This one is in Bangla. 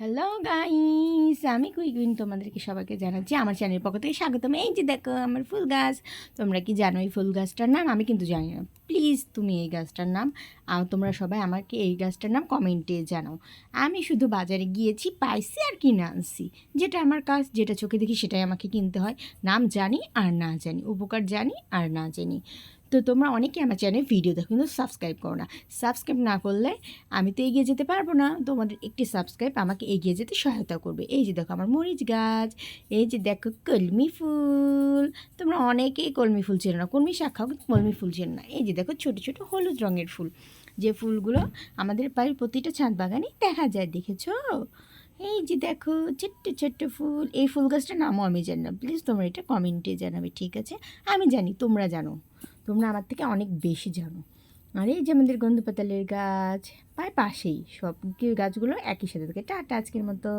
হ্যালো গাইস, আমি কুইন তোমাদেরকে সবাইকে জানাচ্ছি আমার চ্যানেলের পক্ষ থেকে স্বাগতম। এই যে দেখো আমার ফুল গাছ। তোমরা কি জানো এই ফুল গাছটার নাম? আমি কিন্তু জানি না। প্লিজ তুমি এই গাছটার নাম তোমরা সবাই আমাকে এই গাছটার নাম কমেন্টে জানাও। আমি শুধু বাজারে গিয়েছি, পাইছি আর কিনে আনছি। যেটা আমার কাজ, যেটা চোখে দেখি সেটাই আমাকে কিনতে হয়। নাম জানি আর না জানি, উপকার জানি আর না জানি। তো তোমরা অনেকে আমার চ্যানেলে ভিডিও দেখো কিন্তু সাবস্ক্রাইব করো না। সাবস্ক্রাইব না করলে আমি তো এগিয়ে যেতে পারবো না। তোমাদের একটি সাবস্ক্রাইব আমাকে এগিয়ে যেতে সহায়তা করবে। এই যে দেখো আমার মরিচ গাছ, এই যে দেখো কলমি ফুল। তোমরা অনেকেই কলমি ফুল চেনো না, কলমি শাক খাও কিন্তু কলমি ফুল চেনো না। এই যে দেখো ছোটো ছোটো হলুদ রঙের ফুল, যে ফুলগুলো আমাদের বাড়ির প্রতিটা ছাদ বাগানে দেখা যায়, দেখেছো? এই যে দেখো ছোট্ট ছোট্ট ফুল। এই ফুল গাছটার নামও আমি জানি না, প্লিজ তোমরা এটা কমেন্টে জানাবে, ঠিক আছে? আমি জানি, তোমরা জানো, তোমরা আমার থেকে অনেক বেশি জানো। আর এই যে আমাদের গন্ধ পাতালের গাছ, প্রায় পাশেই সব গাছগুলো একই সাথে থাকে। টাটা আজকের মতো।